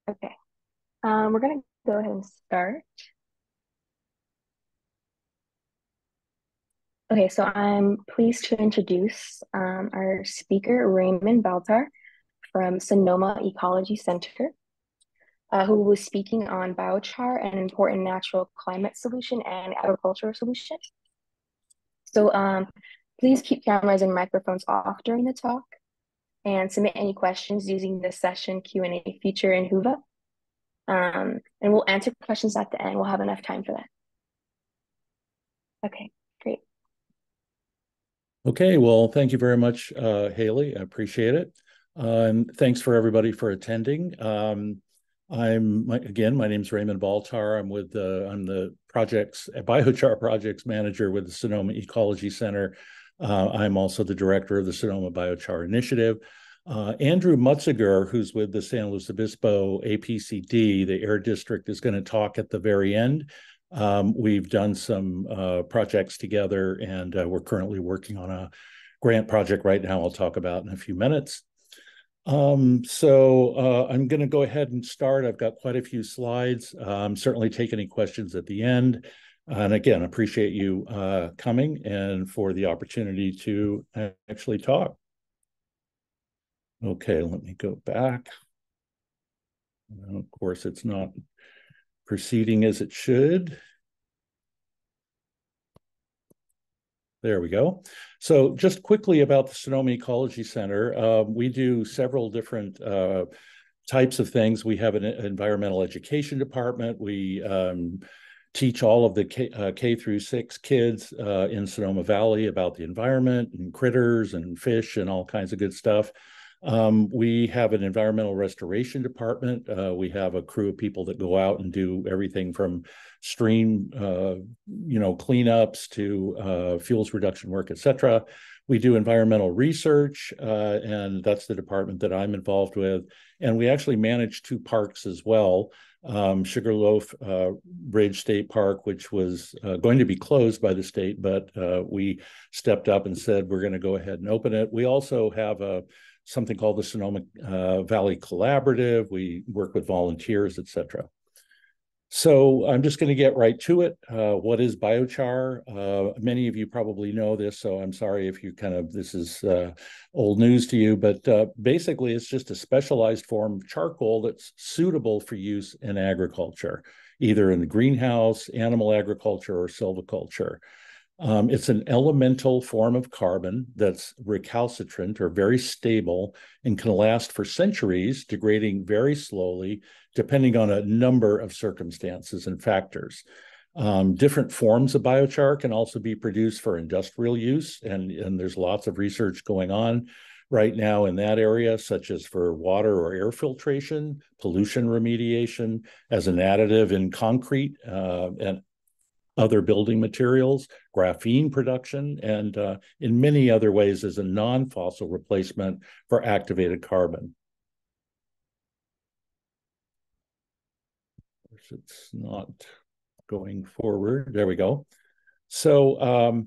Okay, we're gonna go ahead and start. Okay, so I'm pleased to introduce our speaker, Raymond Baltar from Sonoma Ecology Center, who was speaking on biochar, an important natural climate solution and agricultural solution. So please keep cameras and microphones off during the talk and submit any questions using the session Q&A feature in Whova. And we'll answer questions at the end. We'll have enough time for that. Okay, great. Okay, well, thank you very much, Haley. I appreciate it. And thanks for everybody for attending. My name's Raymond Baltar. I'm the biochar projects manager with the Sonoma Ecology Center. I'm also the director of the Sonoma Biochar Initiative. Andrew Mutziger, who's with the San Luis Obispo APCD, the Air District, is going to talk at the very end. We've done some projects together, and we're currently working on a grant project right now I'll talk about in a few minutes. I'm going to go ahead and start. I've got quite a few slides. Certainly take any questions at the end. And again, appreciate you coming and for the opportunity to actually talk. Okay, let me go back. Of course, it's not proceeding as it should. There we go. So just quickly about the Sonoma Ecology Center, we do several different types of things. We have an environmental education department. We teach all of the K through 6 kids in Sonoma Valley about the environment and critters and fish and all kinds of good stuff. We have an environmental restoration department. We have a crew of people that go out and do everything from stream, cleanups to fuels reduction work, et cetera. We do environmental research, and that's the department that I'm involved with. And we actually manage 2 parks as well. Sugarloaf Ridge State Park, which was going to be closed by the state, but we stepped up and said we're going to go ahead and open it. We also have something called the Sonoma Valley Collaborative. We work with volunteers, et cetera. So I'm just going to get right to it. What is biochar? Many of you probably know this, so I'm sorry if this is old news to you, but basically it's just a specialized form of charcoal that's suitable for use in agriculture, either in the greenhouse, animal agriculture, or silviculture. It's an elemental form of carbon that's recalcitrant or very stable and can last for centuries, degrading very slowly, depending on a number of circumstances and factors. Different forms of biochar can also be produced for industrial use, and there's lots of research going on right now in that area, such as for water or air filtration, pollution remediation, as an additive in concrete, and other building materials, graphene production, and in many other ways as a non-fossil replacement for activated carbon. It's not going forward. There we go. So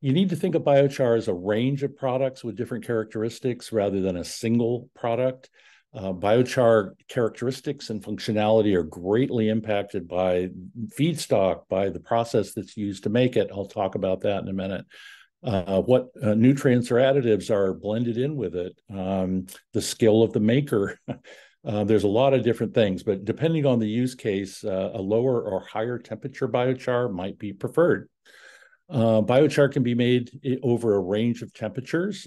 you need to think of biochar as a range of products with different characteristics rather than a single product. Biochar characteristics and functionality are greatly impacted by feedstock, by the process that's used to make it. I'll talk about that in a minute. What nutrients or additives are blended in with it, the skill of the maker. There's a lot of different things, but depending on the use case, a lower or higher temperature biochar might be preferred. Biochar can be made over a range of temperatures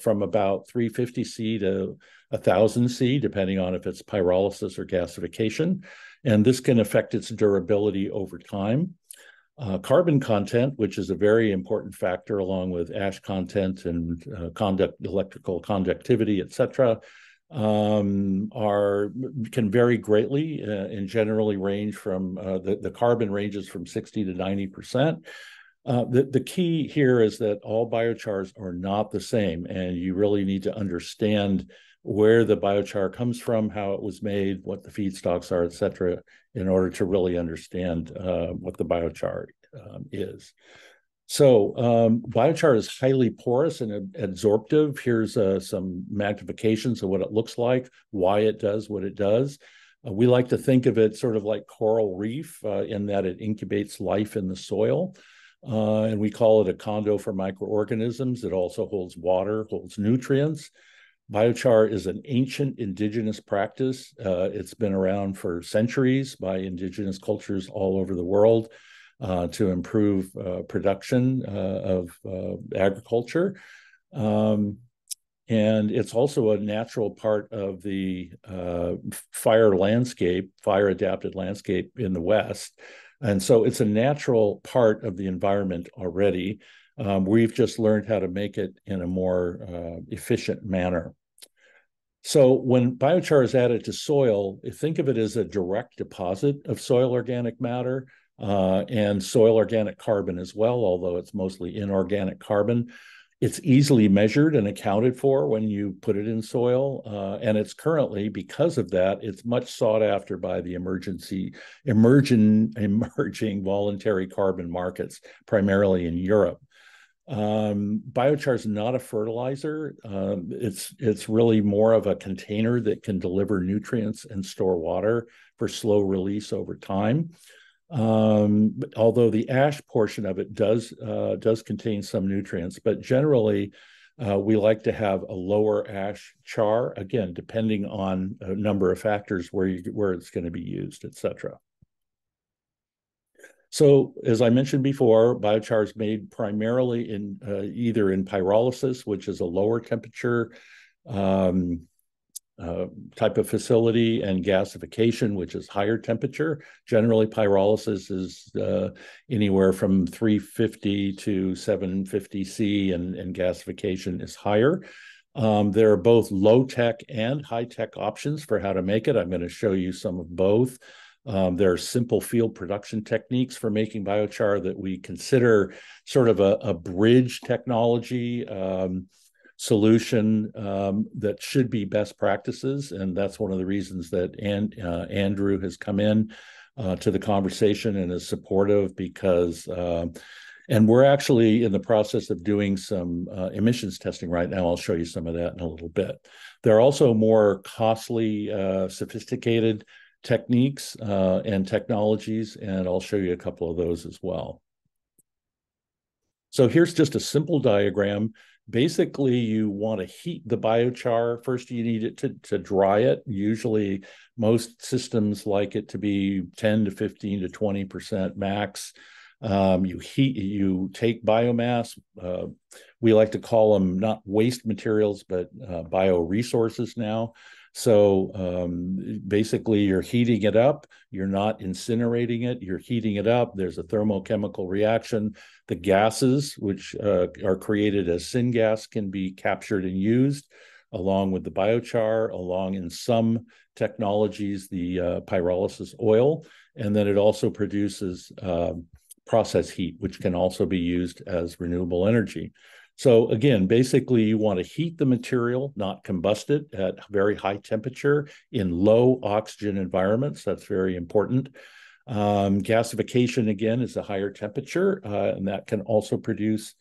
from about 350 C to 1,000 C, depending on if it's pyrolysis or gasification. And this can affect its durability over time. Carbon content, which is a very important factor along with ash content and electrical conductivity, et cetera, can vary greatly and generally range from, the carbon ranges from 60 to 90%. The key here is that all biochars are not the same, and you really need to understand where the biochar comes from, how it was made, what the feedstocks are, et cetera, in order to really understand what the biochar is. So biochar is highly porous and absorptive. Here's some magnifications of what it looks like, why it does what it does. We like to think of it sort of like coral reef in that it incubates life in the soil. And we call it a condo for microorganisms. It also holds water, holds nutrients. Biochar is an ancient indigenous practice. It's been around for centuries by indigenous cultures all over the world to improve production of agriculture. And it's also a natural part of the fire landscape, fire adapted landscape in the West. And so it's a natural part of the environment already. We've just learned how to make it in a more efficient manner. So when biochar is added to soil, think of it as a direct deposit of soil organic matter and soil organic carbon as well, although it's mostly inorganic carbon. It's easily measured and accounted for when you put it in soil. And it's currently, because of that, it's much sought after by the emerging voluntary carbon markets, primarily in Europe. Biochar is not a fertilizer. It's really more of a container that can deliver nutrients and store water for slow release over time. Although the ash portion of it does contain some nutrients, but generally we like to have a lower ash char, again, depending on a number of factors where it's going to be used, et cetera. So, as I mentioned before, biochar is made primarily in either in pyrolysis, which is a lower temperature type of facility, and gasification, which is higher temperature. Generally, pyrolysis is anywhere from 350 to 750 C, and gasification is higher. There are both low-tech and high-tech options for how to make it. I'm going to show you some of both. There are simple field production techniques for making biochar that we consider sort of a bridge technology solution that should be best practices. And that's one of the reasons that Andrew has come in to the conversation and is supportive, because, and we're actually in the process of doing some emissions testing right now. I'll show you some of that in a little bit. There are also more costly, sophisticated techniques and technologies, and I'll show you a couple of those as well. So here's just a simple diagram. Basically, you want to heat the biochar. First, you need it to dry it. Usually, most systems like it to be 10 to 15 to 20% max. You take biomass. We like to call them not waste materials, but bioresources now. So basically, you're heating it up. You're not incinerating it. You're heating it up. There's a thermochemical reaction. The gases, which are created as syngas, can be captured and used along with the biochar, along in some technologies, the pyrolysis oil. And then it also produces process heat, which can also be used as renewable energy. So again, basically you want to heat the material, not combust it at very high temperature in low oxygen environments. That's very important. Gasification, again, is a higher temperature, and that can also produce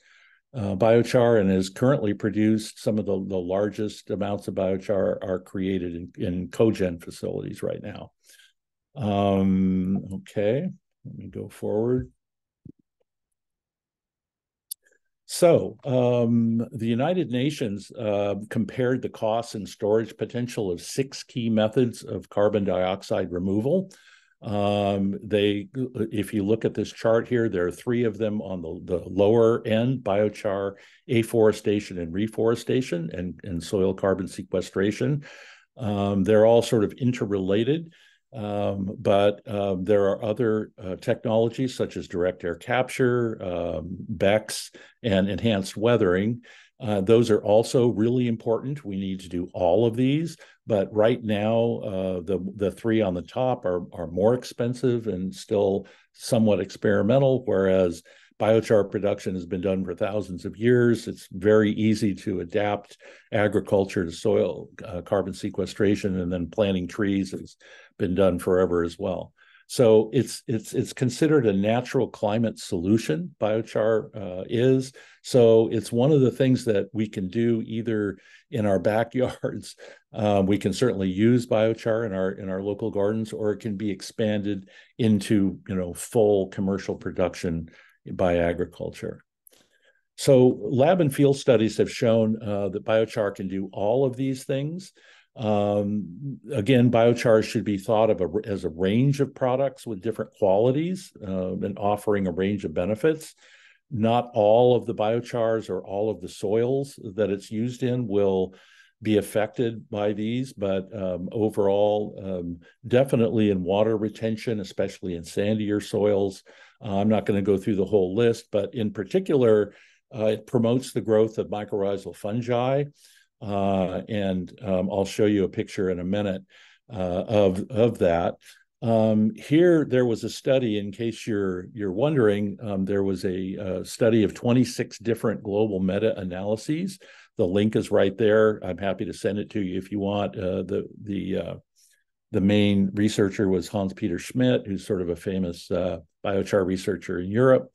biochar, and is currently produced. Some of the largest amounts of biochar are created in cogen facilities right now. Okay, let me go forward. So the United Nations compared the costs and storage potential of 6 key methods of carbon dioxide removal. If you look at this chart here, there are 3 of them on the lower end: biochar, afforestation, and reforestation, and soil carbon sequestration. They're all sort of interrelated. But there are other technologies such as direct air capture, BECCS, and enhanced weathering. Those are also really important. We need to do all of these, but right now the 3 on the top are more expensive and still somewhat experimental, whereas biochar production has been done for thousands of years. It's very easy to adapt agriculture to soil carbon sequestration, and then planting trees has been done forever as well. So it's considered a natural climate solution. Biochar is. So it's one of the things that we can do either in our backyards. We can certainly use biochar in our local gardens, or it can be expanded into full commercial production by agriculture. So lab and field studies have shown that biochar can do all of these things. Again, biochar should be thought of as a range of products with different qualities and offering a range of benefits. Not all of the biochars or all of the soils that it's used in will be affected by these, but overall, definitely in water retention, especially in sandier soils. I'm not going to go through the whole list, but in particular, it promotes the growth of mycorrhizal fungi. And I'll show you a picture in a minute of that. Here, there was a study, in case you're wondering, there was a study of 26 different global meta-analyses. The link is right there. I'm happy to send it to you if you want. The main researcher was Hans-Peter Schmidt, who's sort of a famous biochar researcher in Europe.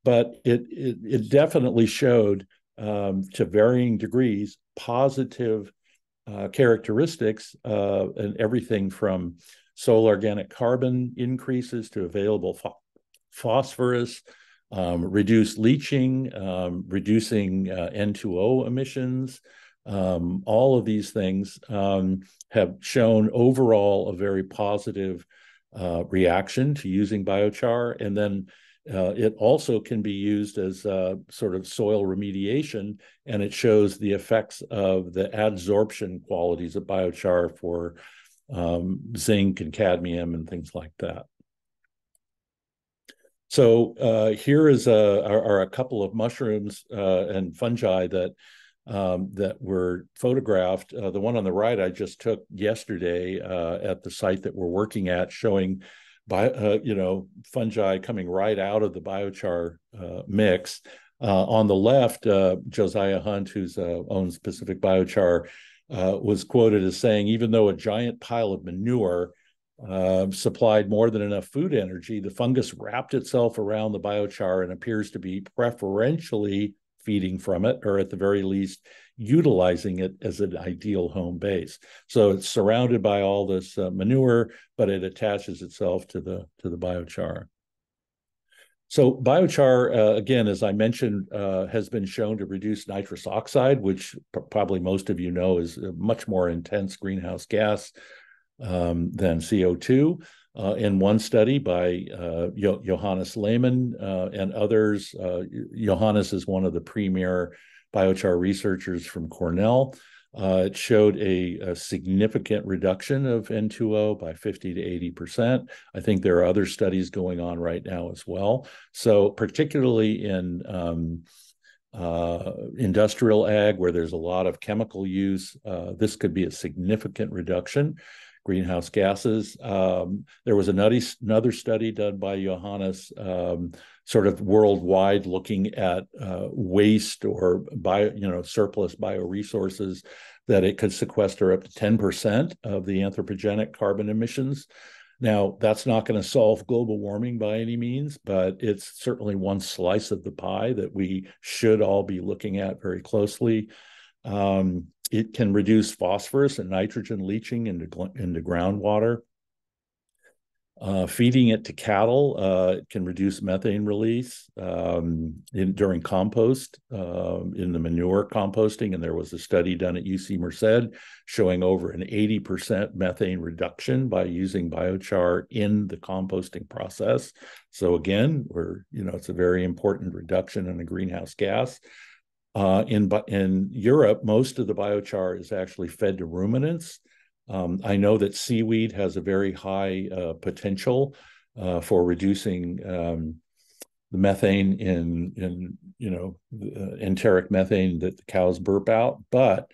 But it definitely showed, to varying degrees, positive characteristics and everything from soil organic carbon increases to available phosphorus, reduced leaching, reducing N2O emissions. All of these things have shown overall a very positive reaction to using biochar. And then it also can be used as sort of soil remediation, and it shows the effects of the adsorption qualities of biochar for zinc and cadmium and things like that. So here are a couple of mushrooms and fungi that were photographed. The one on the right I just took yesterday at the site that we're working at, showing fungi coming right out of the biochar mix. On the left, Josiah Hunt, who owns Pacific Biochar, was quoted as saying, even though a giant pile of manure supplied more than enough food energy, the fungus wrapped itself around the biochar and appears to be preferentially feeding from it, or at the very least, utilizing it as an ideal home base. So it's surrounded by all this manure, but it attaches itself to the biochar. So biochar, again, as I mentioned, has been shown to reduce nitrous oxide, which probably most of you know is a much more intense greenhouse gas than CO2. In one study by Johannes Lehmann and others, Johannes is one of the premier biochar researchers from Cornell. It showed a significant reduction of N2O by 50 to 80%. I think there are other studies going on right now as well. So particularly in industrial ag, where there's a lot of chemical use, this could be a significant reduction. Greenhouse gases. There was another study done by Johannes, sort of worldwide, looking at waste or surplus bioresources, that it could sequester up to 10% of the anthropogenic carbon emissions. Now, that's not going to solve global warming by any means, but it's certainly one slice of the pie that we should all be looking at very closely. It can reduce phosphorus and nitrogen leaching into groundwater. Feeding it to cattle, it can reduce methane release during compost, in the manure composting. And there was a study done at UC Merced showing over an 80% methane reduction by using biochar in the composting process. So again, it's a very important reduction in the greenhouse gas. In Europe, most of the biochar is actually fed to ruminants. I know that seaweed has a very high potential for reducing the methane in enteric methane that the cows burp out, but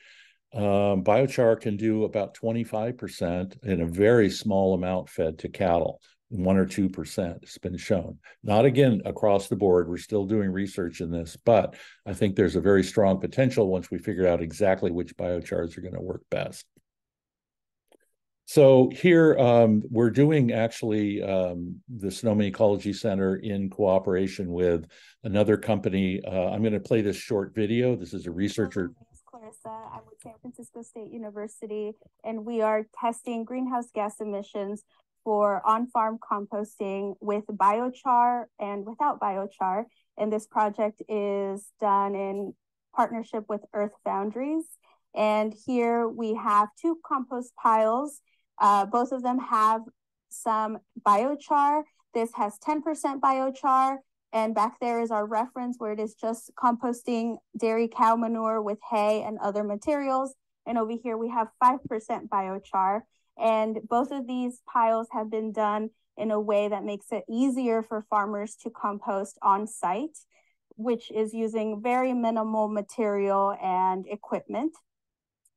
biochar can do about 25% in a very small amount fed to cattle. 1 or 2% has been shown. Not again across the board. We're still doing research in this, but I think there's a very strong potential once we figure out exactly which biochars are going to work best. So here we're doing actually the Sonoma Ecology Center in cooperation with another company. I'm going to play this short video. This is a researcher. My name is Clarissa. I'm with San Francisco State University, and we are testing greenhouse gas emissions for on-farm composting with biochar and without biochar. And this project is done in partnership with Earth Boundaries. And here we have two compost piles. Both of them have some biochar. This has 10% biochar. And back there is our reference where it is just composting dairy cow manure with hay and other materials. And over here we have 5% biochar. And both of these piles have been done in a way that makes it easier for farmers to compost on site, which is using very minimal material and equipment.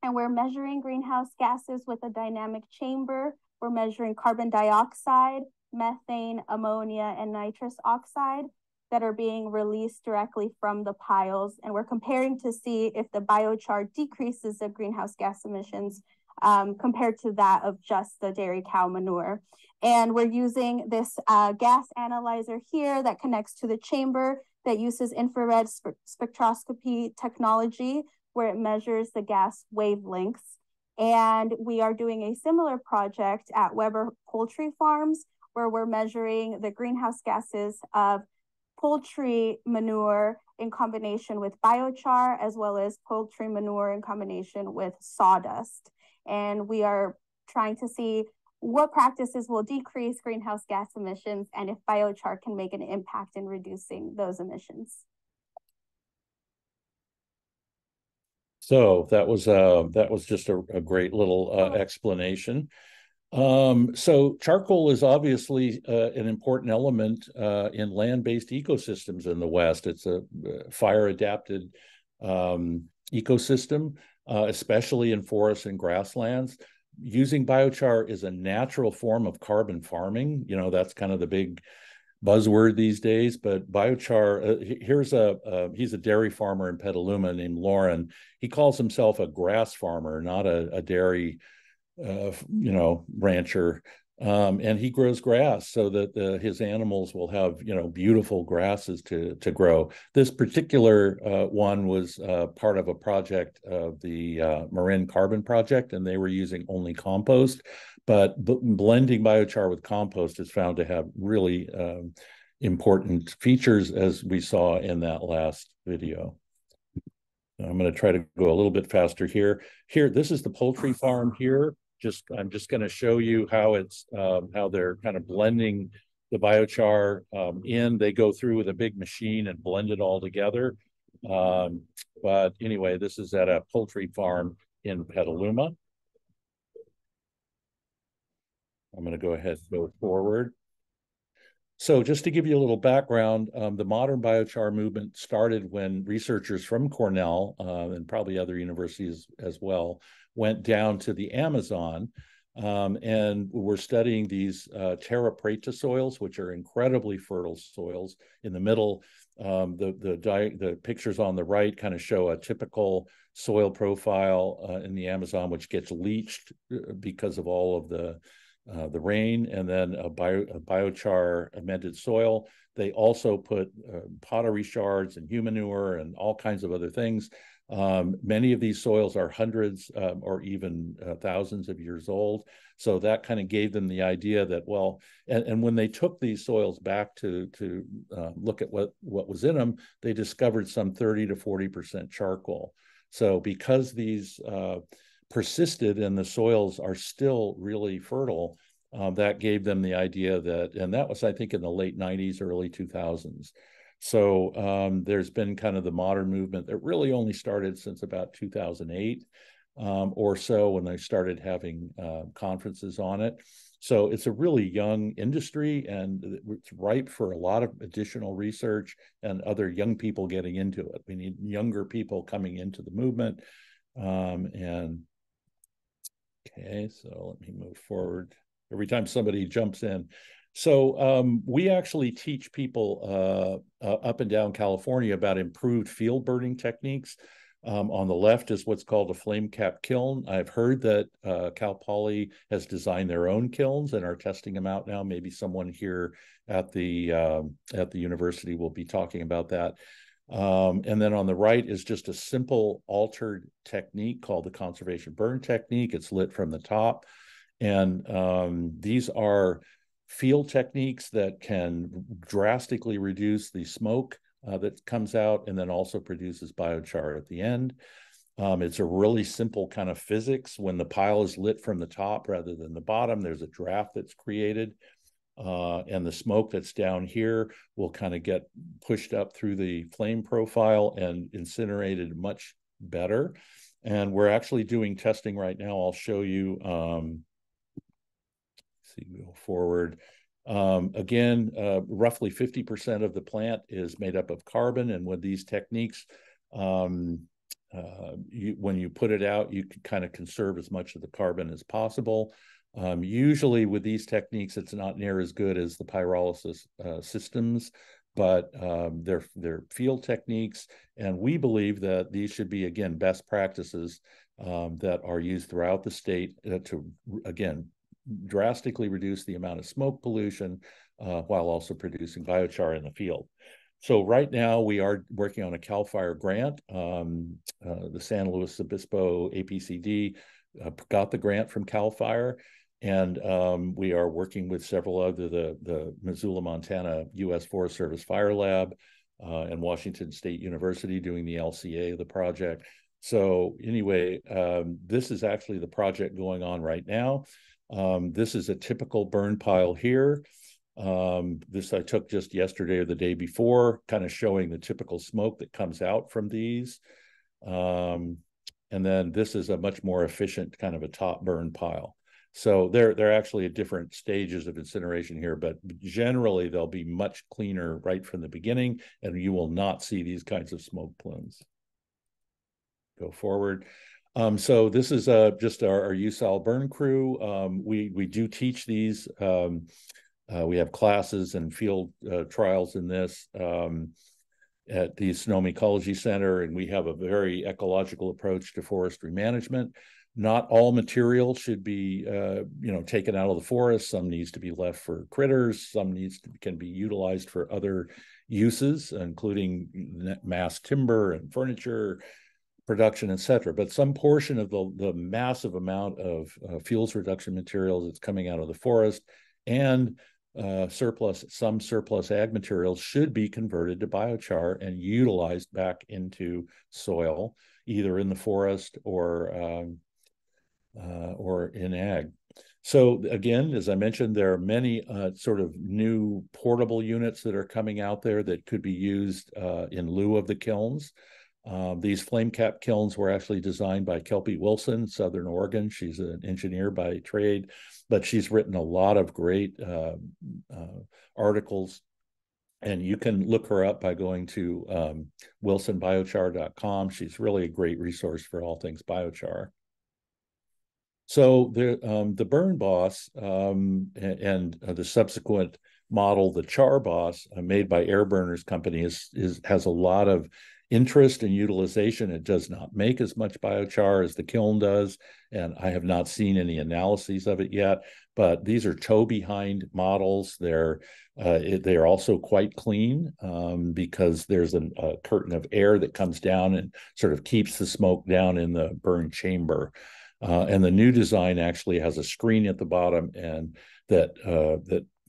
And we're measuring greenhouse gases with a dynamic chamber. We're measuring carbon dioxide, methane, ammonia, and nitrous oxide that are being released directly from the piles. And we're comparing to see if the biochar decreases the greenhouse gas emissions compared to that of just the dairy cow manure. And we're using this gas analyzer here that connects to the chamber that uses infrared spectroscopy technology, where it measures the gas wavelengths. And we are doing a similar project at Weber Poultry Farms, where we're measuring the greenhouse gases of poultry manure in combination with biochar, as well as poultry manure in combination with sawdust. And we are trying to see what practices will decrease greenhouse gas emissions and if biochar can make an impact in reducing those emissions. So that was just a great little explanation. So charcoal is obviously an important element in land-based ecosystems in the West. It's a fire-adapted ecosystem, especially in forests and grasslands. Using biochar is a natural form of carbon farming. You know, that's kind of the big buzzword these days, but biochar, he's a dairy farmer in Petaluma named Lauren. He calls himself a grass farmer, not a dairy rancher. And he grows grass so that his animals will have, beautiful grasses to grow. This particular one was part of a project of the Marin Carbon Project, and they were using only compost. But blending biochar with compost is found to have really important features, as we saw in that last video. I'm going to try to go a little bit faster here. This is the poultry farm here. I'm just going to show you how how they're kind of blending the biochar in. They go through with a big machine and blend it all together. But anyway, this is at a poultry farm in Petaluma. I'm going to go ahead and go forward. So just to give you a little background, the modern biochar movement started when researchers from Cornell and probably other universities as well went down to the Amazon and were studying these terra preta soils, which are incredibly fertile soils. In the middle, the pictures on the right kind of show a typical soil profile in the Amazon, which gets leached because of all of the rain, and then a biochar amended soil. They also put pottery shards and human manure and all kinds of other things. Many of these soils are hundreds or even thousands of years old. So that kind of gave them the idea that, well, and when they took these soils back to look at what was in them, they discovered some 30 to 40% charcoal. So because these persisted and the soils are still really fertile, that gave them the idea that, and that was, I think, in the late 90s, early 2000s. So there's been kind of the modern movement that really only started since about 2008 or so, when they started having conferences on it. So it's a really young industry, and it's ripe for a lot of additional research and other young people getting into it. We need younger people coming into the movement. Okay, so let me move forward. Every time somebody jumps in. So we actually teach people up and down California about improved field burning techniques. On the left is what's called a flame cap kiln. I've heard that Cal Poly has designed their own kilns and are testing them out now. Maybe someone here at the university will be talking about that. And then on the right is just a simple altered technique called the conservation burn technique. It's lit from the top. And these are field techniques that can drastically reduce the smoke that comes out and then also produces biochar at the end. It's a really simple kind of physics. When the pile is lit from the top rather than the bottom, there's a draft that's created. And the smoke that's down here will kind of get pushed up through the flame profile and incinerated much better. And we're actually doing testing right now. I'll show you. See, go forward. Again, roughly 50% of the plant is made up of carbon, and with these techniques, when you put it out, you can kind of conserve as much of the carbon as possible. Usually with these techniques, it's not near as good as the pyrolysis systems, but they're field techniques, and we believe that these should be, again, best practices that are used throughout the state to, again, drastically reduce the amount of smoke pollution while also producing biochar in the field. So right now we are working on a CAL FIRE grant. The San Luis Obispo APCD got the grant from CAL FIRE, and we are working with several other, the Missoula, Montana U.S. Forest Service Fire Lab and Washington State University doing the LCA of the project. So anyway, this is actually the project going on right now. This is a typical burn pile here. This I took just yesterday or the day before, kind of showing the typical smoke that comes out from these. And then this is a much more efficient kind of a top burn pile. So they're actually at different stages of incineration here, but generally they'll be much cleaner right from the beginning, and you will not see these kinds of smoke plumes. Go forward. So this is just our USAL burn crew. We do teach these. We have classes and field trials in this at the Sonoma Ecology Center, and we have a very ecological approach to forestry management. Not all material should be, taken out of the forest. Some needs to be left for critters. Some can be utilized for other uses, including mass timber and furniture production, et cetera. But some portion of the massive amount of fuels reduction materials that's coming out of the forest and some surplus ag materials should be converted to biochar and utilized back into soil, either in the forest or in ag. So again, as I mentioned, there are many sort of new portable units that are coming out there that could be used in lieu of the kilns. These flame cap kilns were actually designed by Kelpie Wilson, Southern Oregon. She's an engineer by trade, but she's written a lot of great articles, and you can look her up by going to wilsonbiochar.com. She's really a great resource for all things biochar. So the Burn Boss and the subsequent model, the Char Boss, made by Air Burners Company, has a lot of interest and utilization. It does not make as much biochar as the kiln does, and I have not seen any analyses of it yet. But these are toe-behind models. They're also quite clean because there's a curtain of air that comes down and sort of keeps the smoke down in the burn chamber. And the new design actually has a screen at the bottom and that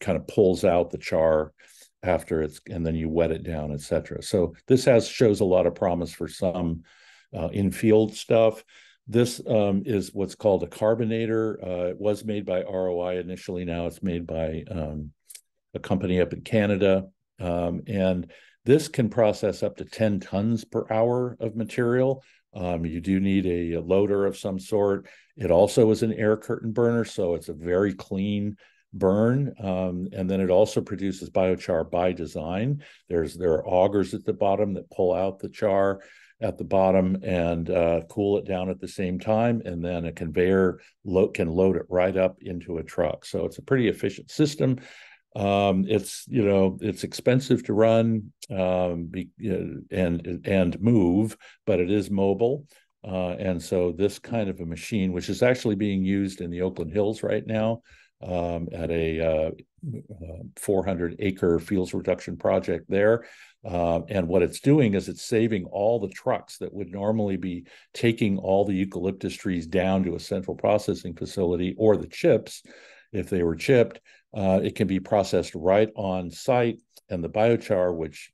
kind of pulls out the char after and then you wet it down, et cetera. So this shows a lot of promise for some in-field stuff. This is what's called a carbonator. It was made by ROI initially. Now it's made by a company up in Canada. And this can process up to 10 tons per hour of material. You do need a loader of some sort. It also is an air curtain burner, so it's a very clean burn. And then it also produces biochar by design. There are augers at the bottom that pull out the char at the bottom and cool it down at the same time. And then a conveyor can load it right up into a truck. So it's a pretty efficient system. It's it's expensive to run and move, but it is mobile. And so this kind of a machine, which is actually being used in the Oakland Hills right now at a 400-acre fuels reduction project there. And what it's doing is it's saving all the trucks that would normally be taking all the eucalyptus trees down to a central processing facility, or the chips, if they were chipped. It can be processed right on site, and the biochar, which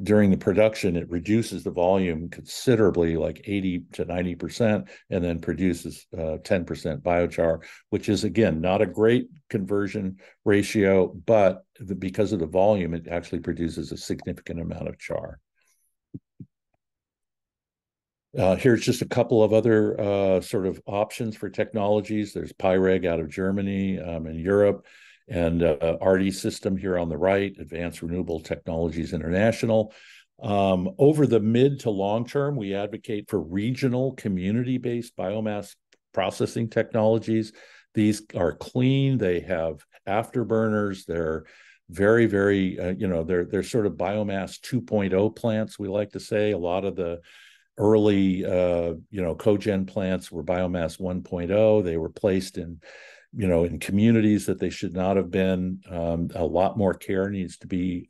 during the production, it reduces the volume considerably, like 80 to 90%, and then produces 10% biochar, which is, again, not a great conversion ratio, but because of the volume, it actually produces a significant amount of char. Here's just a couple of other sort of options for technologies. There's Pyreg out of Germany and Europe, and RD System here on the right, Advanced Renewable Technologies International. Over the mid to long term, we advocate for regional community-based biomass processing technologies. These are clean. They have afterburners. They're very, very, they're sort of biomass 2.0 plants, we like to say. A lot of the early, cogen plants were biomass 1.0. They were placed in communities that they should not have been. A lot more care needs to be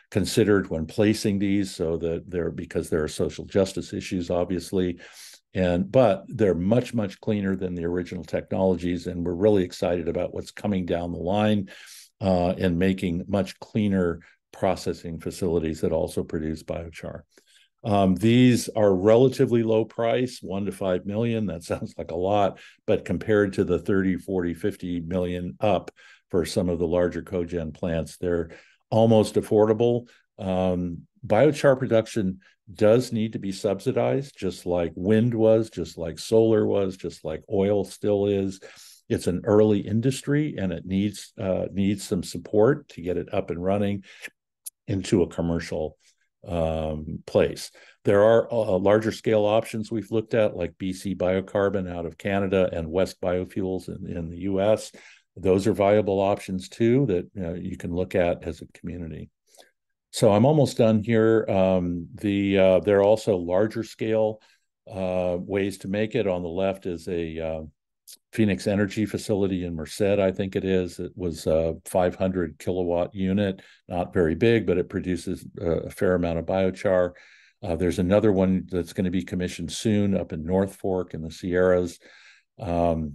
considered when placing these, so that because there are social justice issues, obviously. But they're much, much cleaner than the original technologies, and we're really excited about what's coming down the line and making much cleaner processing facilities that also produce biochar. These are relatively low price, 1 to 5 million. That sounds like a lot, but compared to the 30, 40, 50 million up for some of the larger cogen plants, they're almost affordable. Biochar production does need to be subsidized, just like wind was, just like solar was, just like oil still is. It's an early industry, and it needs some support to get it up and running into a commercial place. There are larger scale options we've looked at, like BC Biocarbon out of Canada and West Biofuels in the US. Those are viable options too that you can look at as a community. So I'm almost done here. There are also larger scale ways to make it. On the left is a Phoenix Energy facility in Merced, I think it is. It was a 500 kilowatt unit, not very big, but it produces a fair amount of biochar. There's another one that's going to be commissioned soon up in North Fork in the Sierras. And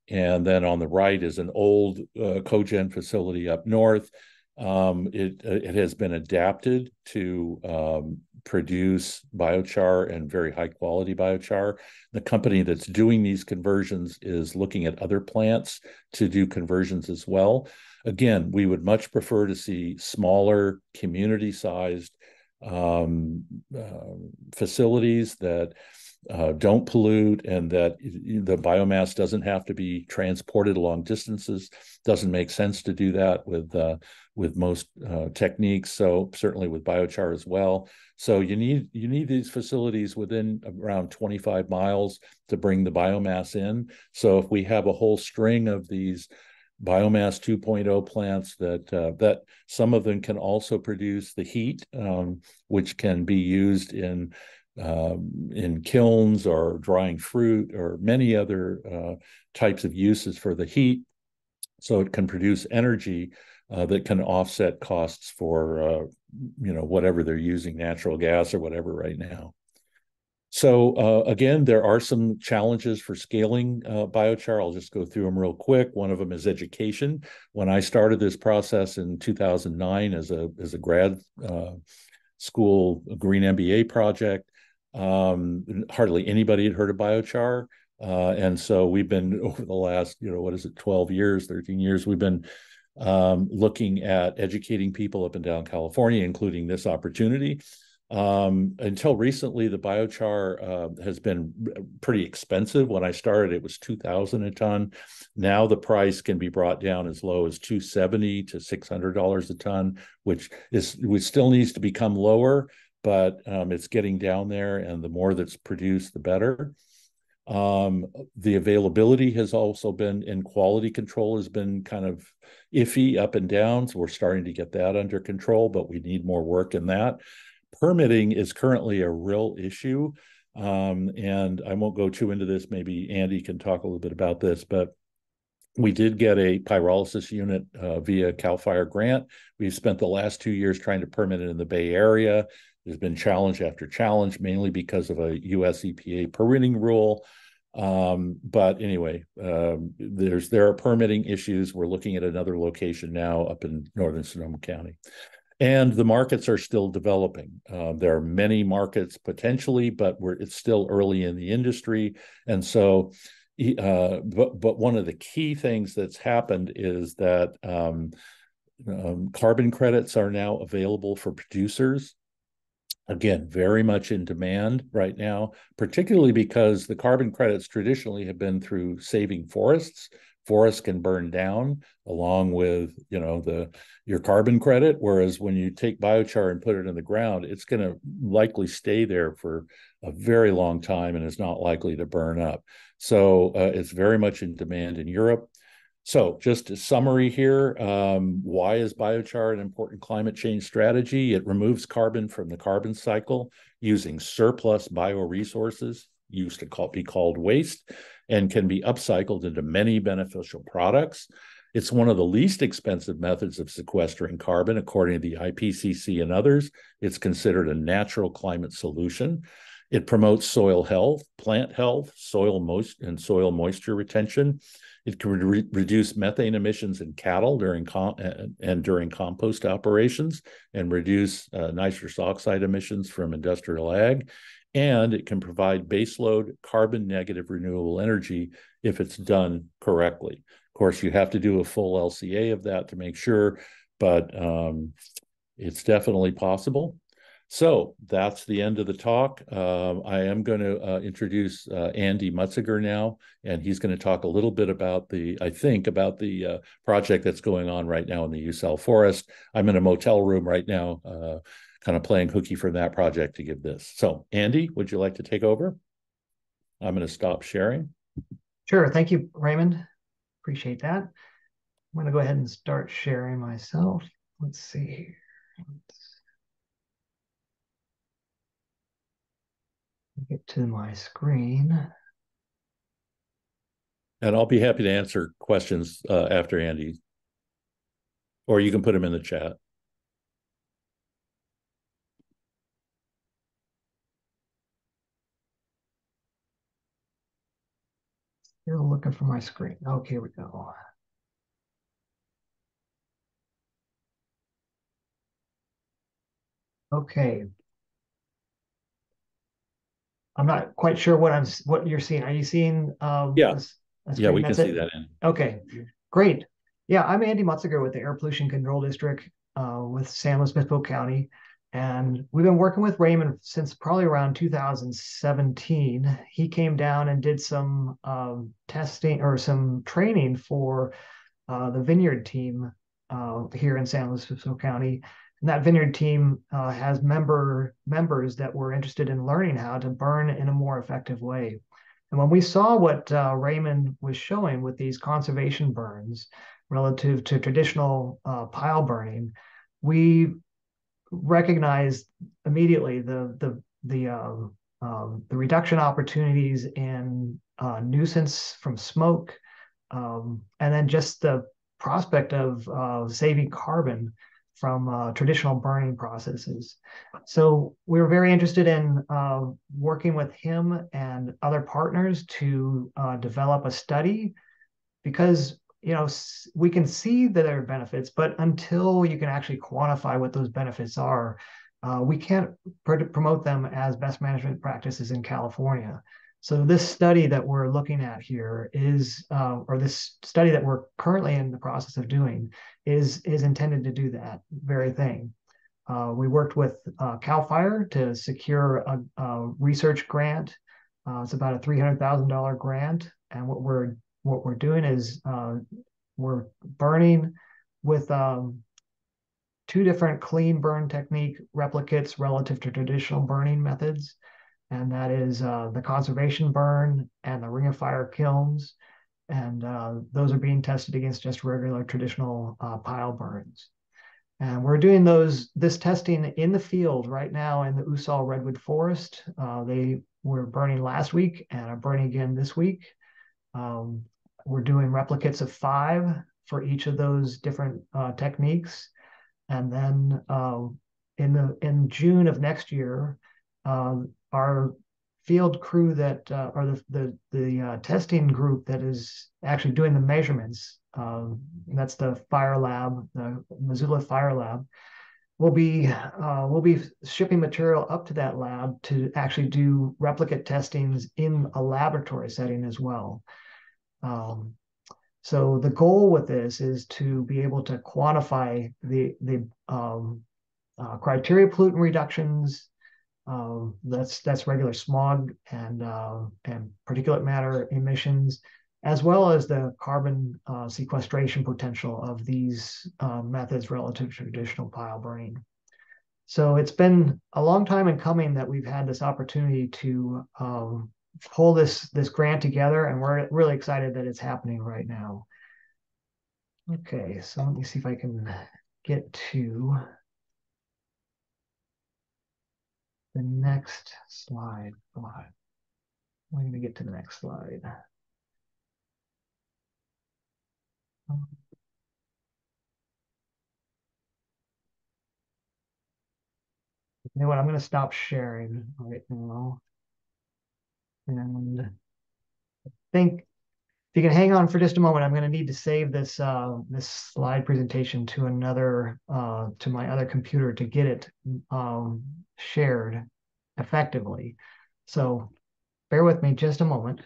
then on the right is an old cogen facility up north. It has been adapted to produce biochar and very high quality biochar. The company that's doing these conversions is looking at other plants to do conversions as well. Again, we would much prefer to see smaller community-sized facilities that don't pollute, and that the biomass doesn't have to be transported long distances. Doesn't make sense to do that with most techniques. So certainly with biochar as well. So you need these facilities within around 25 miles to bring the biomass in. So if we have a whole string of these biomass 2.0 plants that some of them can also produce the heat, which can be used in kilns or drying fruit or many other types of uses for the heat. So it can produce energy that can offset costs for whatever they're using, natural gas or whatever right now. So again, there are some challenges for scaling biochar. I'll just go through them real quick. One of them is education. When I started this process in 2009 as a grad school green MBA project, hardly anybody had heard of biochar. And so we've been, over the last, 12 years, 13 years, we've been looking at educating people up and down California, including this opportunity. Until recently, the biochar has been pretty expensive. When I started, it was $2,000 a ton. Now the price can be brought down as low as $270 to $600 a ton, which still needs to become lower, but it's getting down there, and the more that's produced, the better. The availability has also been, and quality control has been kind of iffy up and down. So we're starting to get that under control, but we need more work in that. Permitting is currently a real issue. And I won't go too into this. Maybe Andy can talk a little bit about this, but we did get a pyrolysis unit via CAL FIRE grant. We've spent the last 2 years trying to permit it in the Bay Area. There's been challenge after challenge, mainly because of a US EPA permitting rule. But anyway, there are permitting issues. We're looking at another location now up in northern Sonoma County. And the markets are still developing. There are many markets potentially, but it's still early in the industry. And so but one of the key things that's happened is that carbon credits are now available for producers. Again, very much in demand right now, particularly because the carbon credits traditionally have been through saving forests. Forests can burn down along with, your carbon credit, whereas when you take biochar and put it in the ground, it's going to likely stay there for a very long time and is not likely to burn up. So it's very much in demand in Europe. So just a summary here, why is biochar an important climate change strategy? It removes carbon from the carbon cycle using surplus bioresources, used to be called waste, and can be upcycled into many beneficial products. It's one of the least expensive methods of sequestering carbon, according to the IPCC and others. It's considered a natural climate solution. It promotes soil health, plant health, soil moisture retention. It can reduce methane emissions in cattle during compost operations and reduce nitrous oxide emissions from industrial ag. And it can provide baseload carbon negative renewable energy if it's done correctly. Of course, you have to do a full LCA of that to make sure, but it's definitely possible. So that's the end of the talk. I am going to introduce Andy Mutziger now, and he's going to talk a little bit about the project that's going on right now in the USL Forest. I'm in a motel room right now, kind of playing hooky for that project to give this. So Andy, would you like to take over? I'm going to stop sharing. Sure. Thank you, Raymond. Appreciate that. I'm going to go ahead and start sharing myself. Let's see here. Get to my screen. And I'll be happy to answer questions after Andy, or you can put them in the chat. You're looking for my screen. Okay, here we go. Okay. I'm not quite sure what you're seeing. Are you seeing yeah. a Yeah, we can see that in. Okay, great. Yeah, I'm Andy Mutziger with the Air Pollution Control District with San Luis Obispo County. And we've been working with Raymond since probably around 2017. He came down and did some testing or some training for the vineyard team here in San Luis Obispo County. And that vineyard team has members that were interested in learning how to burn in a more effective way. And when we saw what Raymond was showing with these conservation burns relative to traditional pile burning, we recognized immediately the reduction opportunities in nuisance from smoke, and then just the prospect of saving carbon from traditional burning processes. So we were very interested in working with him and other partners to develop a study, because we can see that there are benefits, but until you can actually quantify what those benefits are, we can't promote them as best management practices in California. So this study that we're looking at here is, or this study that we're currently in the process of doing is intended to do that very thing. We worked with CAL FIRE to secure a research grant. It's about a $300,000 grant. And what we're doing is we're burning with 2 different clean burn technique replicates relative to traditional burning methods. and that is the conservation burn and the ring of fire kilns. And those are being tested against just regular traditional pile burns. And we're doing this testing in the field right now in the Usal Redwood Forest. They were burning last week and are burning again this week. We're doing replicates of 5 for each of those different techniques. And then in June of next year, our field crew that or the testing group that is actually doing the measurements, that's the fire lab, the Missoula Fire Lab, we'll be shipping material up to that lab to actually do replicate testings in a laboratory setting as well. So the goal with this is to be able to quantify the criteria pollutant reductions. That's regular smog and particulate matter emissions, as well as the carbon sequestration potential of these methods relative to traditional pile burning. So it's been a long time in coming that we've had this opportunity to pull this grant together, and we're really excited that it's happening right now. Okay, so let me see if I can get to the next slide. Come on. I'm going to get to the next slide. You know what? I'm going to stop sharing right now. And I think if you can hang on for just a moment, I'm going to need to save this this slide presentation to another to my other computer to get it shared effectively. So bear with me just a moment.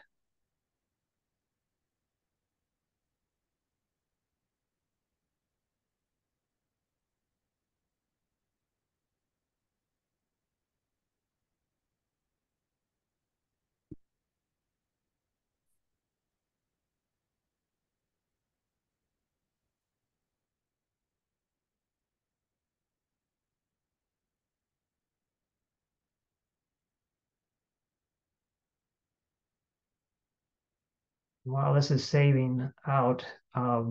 While this is saving out, I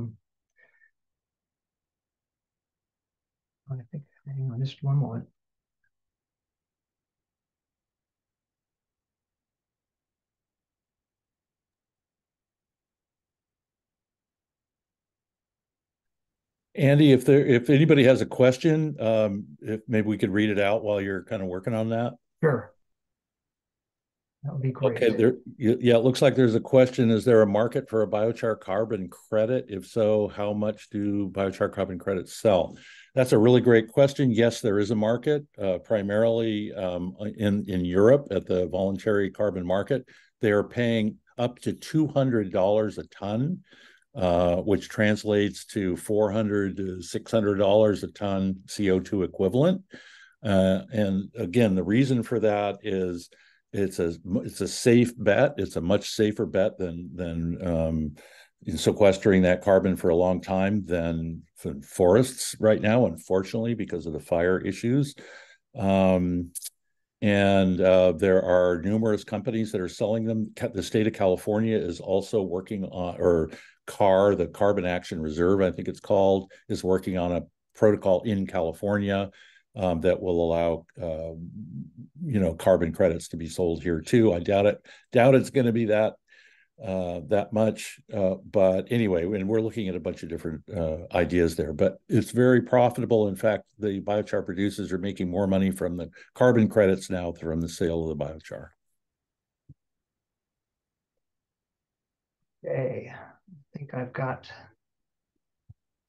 think, hang on just one moment. Andy, if anybody has a question, if maybe we could read it out while you're kind of working on that. Sure. That would be great. Okay, yeah, it looks like there's a question. Is there a market for a biochar carbon credit? If so, how much do biochar carbon credits sell? That's a really great question. Yes, there is a market, primarily in Europe at the voluntary carbon market. They are paying up to $200 a ton, which translates to $400 to $600 a ton CO2 equivalent. And again, the reason for that is it's a safe bet. It's a much safer bet than sequestering that carbon for a long time than forests right now, unfortunately, because of the fire issues. And there are numerous companies that are selling them. The state of California is also working on, or CAR, the Carbon Action Reserve, I think it's called, is working on a protocol in California that will allow carbon credits to be sold here too. I doubt it's going to be that much, but anyway, and we're looking at a bunch of different ideas there. But it's very profitable. In fact, the biochar producers are making more money from the carbon credits now than from the sale of the biochar. Okay, I think I've got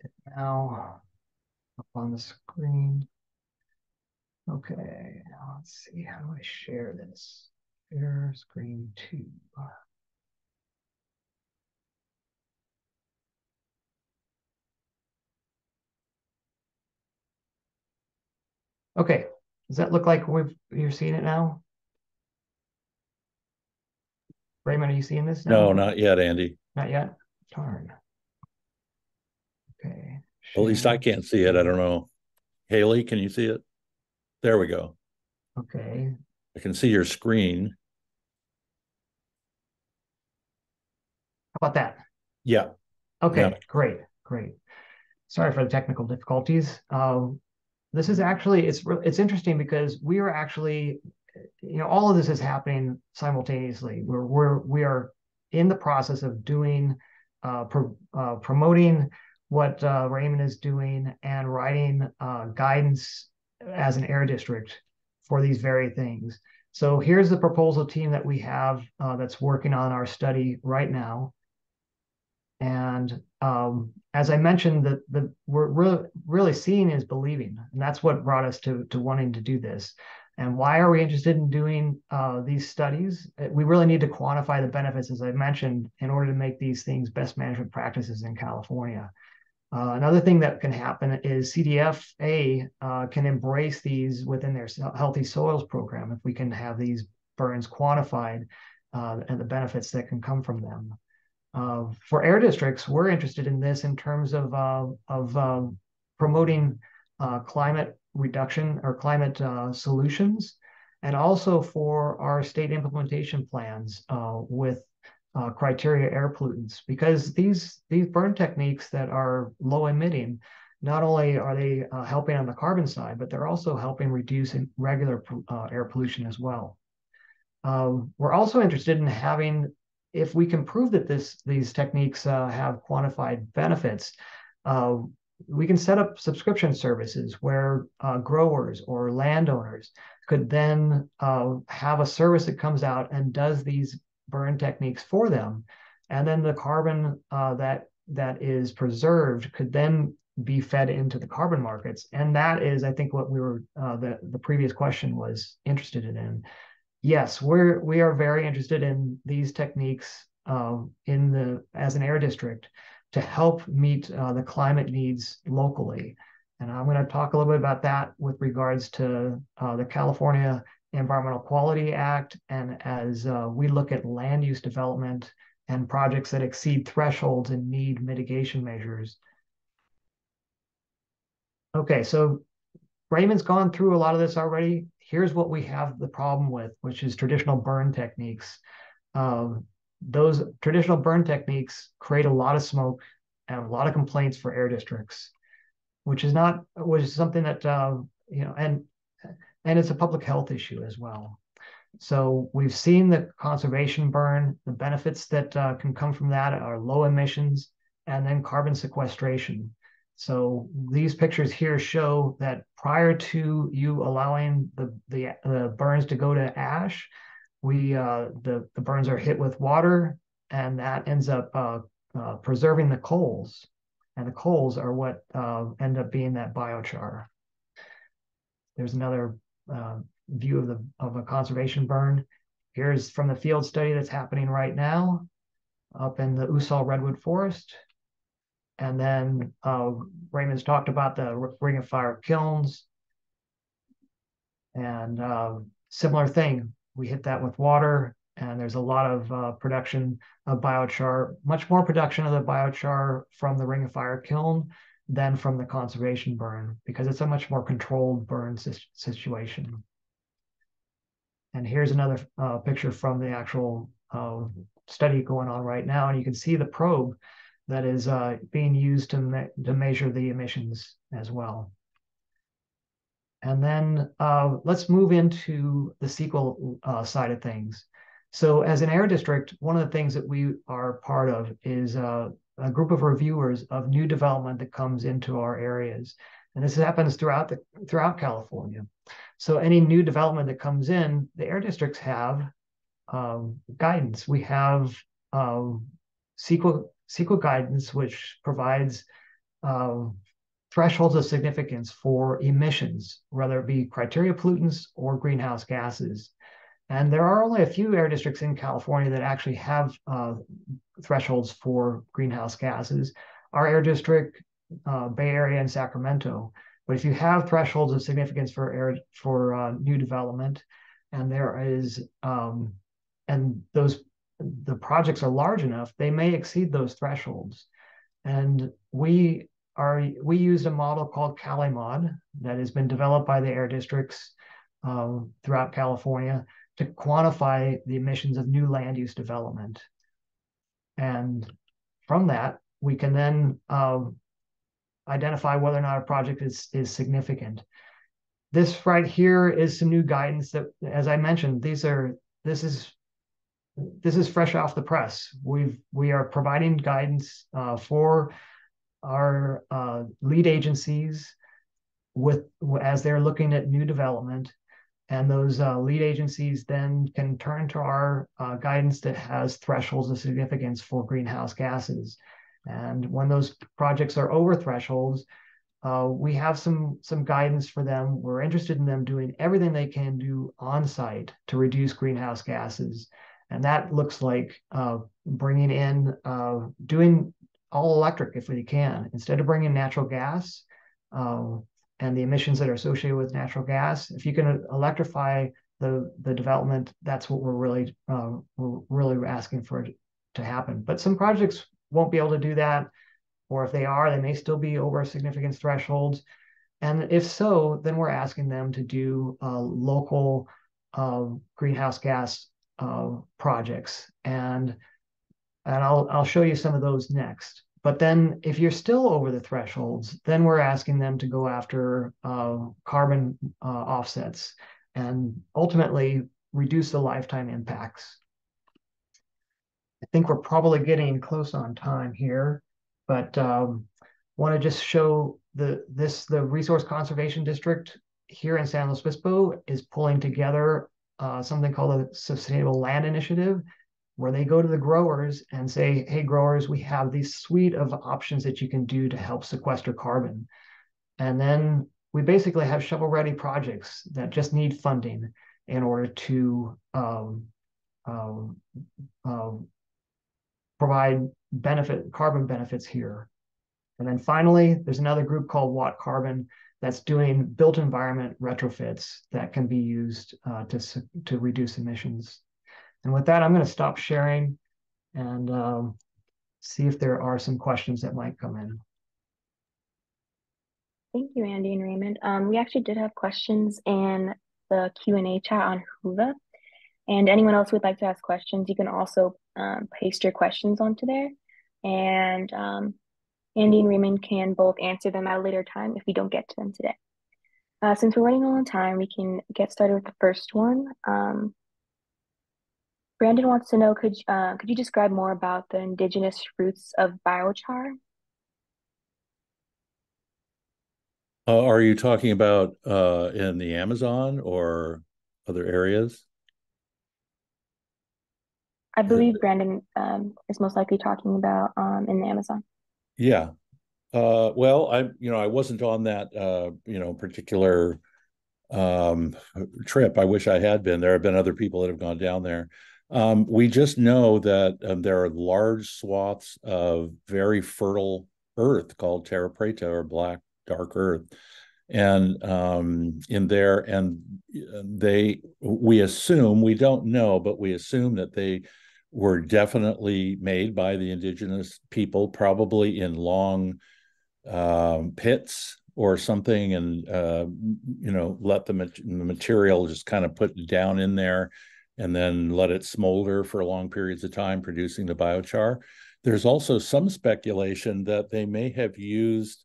it now up on the screen. Okay, now let's see, how do I share this? Share screen 2. Okay, does that look like you're seeing it now? Raymond, are you seeing this now? No, not yet, Andy. Not yet? Darn. Okay. Well, at least I can't see it. I don't know. Haley, can you see it? There we go. Okay. I can see your screen. How about that? Yeah. Okay, Yeah. great. Sorry for the technical difficulties. This is actually, it's interesting because we are actually, all of this is happening simultaneously. We are in the process of doing, promoting what Raymond is doing and writing guidance as an air district for these very things. So here's the proposal team that we have that's working on our study right now. And as I mentioned, we're really seeing is believing, and that's what brought us to wanting to do this. And why are we interested in doing these studies? We really need to quantify the benefits, as I mentioned, in order to make these things best management practices in California. Another thing that can happen is CDFA can embrace these within their Healthy Soils program if we can have these burns quantified and the benefits that can come from them. For air districts, we're interested in this in terms of promoting climate reduction or climate solutions, and also for our state implementation plans with criteria air pollutants, because these burn techniques that are low emitting, not only are they helping on the carbon side, but they're also helping reduce regular air pollution as well. We're also interested in having, if we can prove that these techniques have quantified benefits, we can set up subscription services where growers or landowners could then have a service that comes out and does these burn techniques for them. And then the carbon that is preserved could then be fed into the carbon markets. And that is, I think, what we were, the previous question was interested in. Yes, we are very interested in these techniques as an air district to help meet the climate needs locally. And I'm going to talk a little bit about that with regards to the California Environmental Quality Act, and as we look at land use development and projects that exceed thresholds and need mitigation measures. Okay, so Raymond's gone through a lot of this already. Here's what we have the problem with, which is traditional burn techniques. Those traditional burn techniques create a lot of smoke and a lot of complaints for air districts, which is something that, and it's a public health issue as well. So we've seen the conservation burn. The benefits that can come from that are low emissions and then carbon sequestration. So these pictures here show that prior to you allowing the burns to go to ash, the burns are hit with water, and that ends up preserving the coals, and the coals are what end up being that biochar. There's another view of a conservation burn. Here's from the field study that's happening right now up in the Usal Redwood Forest. And then Raymond's talked about the ring of fire kilns. And similar thing, we hit that with water, and there's a lot of production of biochar, much more production of the biochar from the ring of fire kiln than from the conservation burn, because it's a much more controlled burn situation. And here's another picture from the actual study going on right now, and you can see the probe that is being used to measure the emissions as well. And then let's move into the CEQA side of things. So as an air district, one of the things that we are part of is a group of reviewers of new development that comes into our areas. And this happens throughout California. So any new development that comes in, the air districts have guidance. We have CEQA guidance, which provides thresholds of significance for emissions, whether it be criteria pollutants or greenhouse gases. And there are only a few air districts in California that actually have thresholds for greenhouse gases. Our air district, Bay Area and Sacramento. But if you have thresholds of significance for new development, and the projects are large enough, they may exceed those thresholds. And we used a model called CaliMod that has been developed by the air districts throughout California to quantify the emissions of new land use development. And from that, we can then identify whether or not a project is significant. This right here is some new guidance that, as I mentioned, this is fresh off the press. We are providing guidance for our lead agencies as they're looking at new development, and those lead agencies then can turn to our guidance that has thresholds of significance for greenhouse gases. And when those projects are over thresholds, we have some guidance for them. We're interested in them doing everything they can do on site to reduce greenhouse gases. And that looks like bringing in, doing all electric if we can. Instead of bringing natural gas and the emissions that are associated with natural gas, if you can electrify the development, that's what we're really asking for it to happen. But some projects won't be able to do that, or if they are, they may still be over significance thresholds. And if so, then we're asking them to do local greenhouse gas projects. And I'll show you some of those next. But then if you're still over the thresholds, then we're asking them to go after carbon offsets and ultimately reduce the lifetime impacts. I think we're probably getting close on time here, but want to just show the Resource Conservation District here in San Luis Obispo is pulling together something called a Sustainable Land Initiative, where they go to the growers and say, hey, growers, we have this suite of options that you can do to help sequester carbon. And then we basically have shovel-ready projects that just need funding in order to provide carbon benefits here. And then finally, there's another group called Watt Carbon that's doing built environment retrofits that can be used to reduce emissions. And with that, I'm going to stop sharing and see if there are some questions that might come in. Thank you, Andy and Raymond. We actually did have questions in the Q&A chat on Whova. And anyone else who would like to ask questions, you can also paste your questions onto there. And Andy and Raymond can both answer them at a later time if we don't get to them today. Since we're running low on time, we can get started with the first one. Brandon wants to know, could you describe more about the indigenous roots of biochar? Are you talking about in the Amazon or other areas? I believe Brandon is most likely talking about in the Amazon. Yeah. Well, I wasn't on that particular trip. I wish I had been. There have been other people that have gone down there. We just know that there are large swaths of very fertile earth called terra preta, or black dark earth, and in there, and we assume, we don't know, but we assume that they were definitely made by the indigenous people, probably in long pits or something, and let the material just kind of put down in there and then let it smolder for long periods of time, producing the biochar. There's also some speculation that they may have used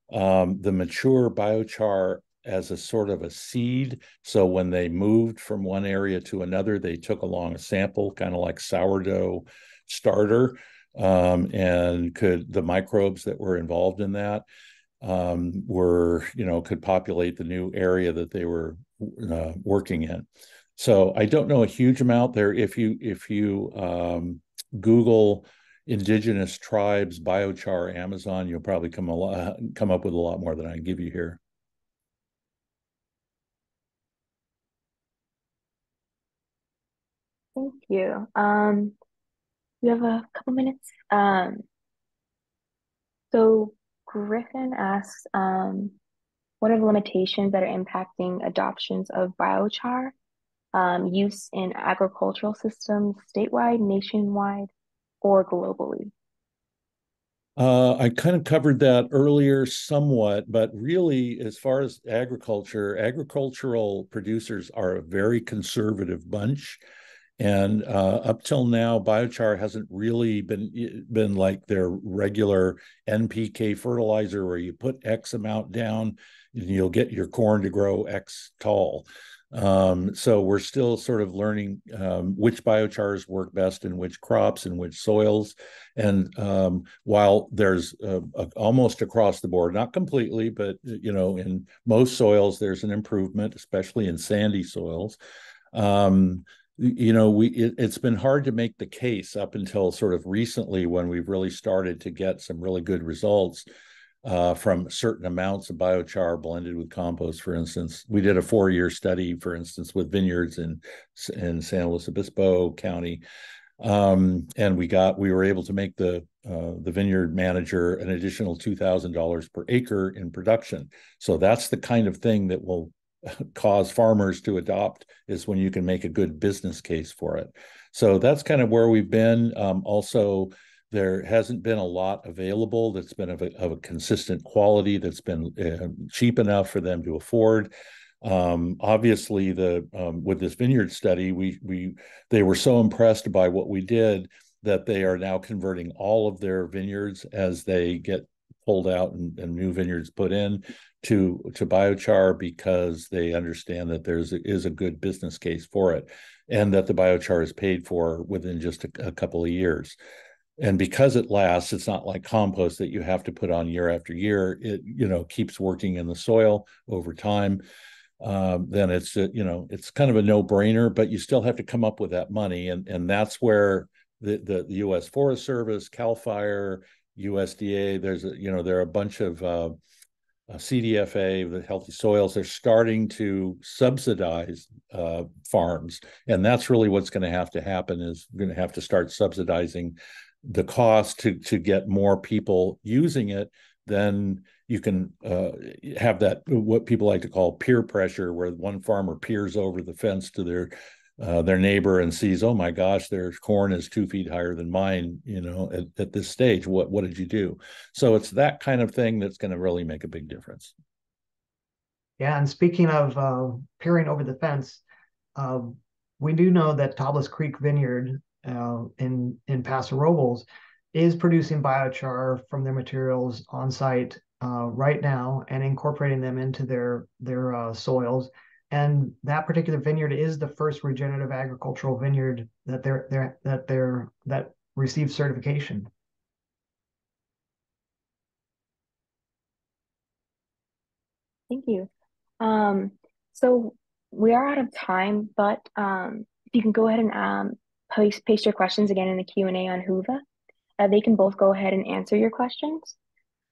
the mature biochar as a sort of a seed. So when they moved from one area to another, they took along a sample, kind of like sourdough starter, and the microbes that were involved in that could populate the new area that they were working in. So I don't know a huge amount there. If you Google indigenous tribes biochar Amazon, you'll probably come up with a lot more than I can give you here. Thank you. We have a couple minutes. So Griffin asks, what are the limitations that are impacting adoptions of biochar use in agricultural systems statewide, nationwide, or globally? I kind of covered that earlier somewhat, but really, as far as agriculture, agricultural producers are a very conservative bunch. And up till now, biochar hasn't really been like their regular NPK fertilizer where you put X amount down and you'll get your corn to grow X tall. So we're still sort of learning which biochars work best in which crops and which soils. And while there's almost across the board, not completely, but in most soils there's an improvement, especially in sandy soils. It's been hard to make the case up until sort of recently when we've really started to get some really good results from certain amounts of biochar blended with compost. For instance, we did a 4-year study, for instance, with vineyards in San Luis Obispo County, and we were able to make the vineyard manager an additional $2,000 per acre in production. So that's the kind of thing that will cause farmers to adopt, is when you can make a good business case for it. So that's kind of where we've been. Also, there hasn't been a lot available that's been of a consistent quality, that's been cheap enough for them to afford. Obviously, with this vineyard study, they were so impressed by what we did that they are now converting all of their vineyards as they get pulled out and new vineyards put in to biochar, because they understand that is a good business case for it, and that the biochar is paid for within just a couple of years. And because it lasts, it's not like compost that you have to put on year after year. It keeps working in the soil over time. Then it's kind of a no-brainer, but you still have to come up with that money, and that's where the U.S. Forest Service, CAL FIRE, USDA, there are a bunch of CDFA, the Healthy Soils, they're starting to subsidize farms, and that's really what's going to have to happen. Is we're going to have to start subsidizing the cost to get more people using it. Then you can have that, what people like to call peer pressure, where one farmer peers over the fence to their neighbor and sees, oh my gosh, their corn is 2 feet higher than mine, at this stage. What did you do? So it's that kind of thing that's going to really make a big difference. Yeah, and speaking of peering over the fence, we do know that Tablas Creek Vineyard in Paso Robles is producing biochar from their materials on site right now and incorporating them into their soils. And that particular vineyard is the first regenerative agricultural vineyard that receives certification. Thank you. So we are out of time, but if you can go ahead and paste your questions again in the Q&A on Whova. They can both go ahead and answer your questions.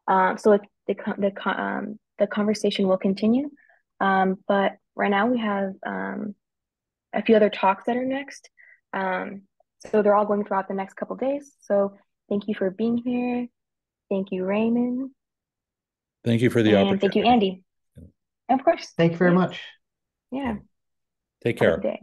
So the conversation will continue. But right now we have a few other talks that are next. So they're all going throughout the next couple days. So thank you for being here. Thank you, Raymond. Thank you for the opportunity. Thank you, Andy. Of course. Thank you very much. Yeah. Take care. Have a good day.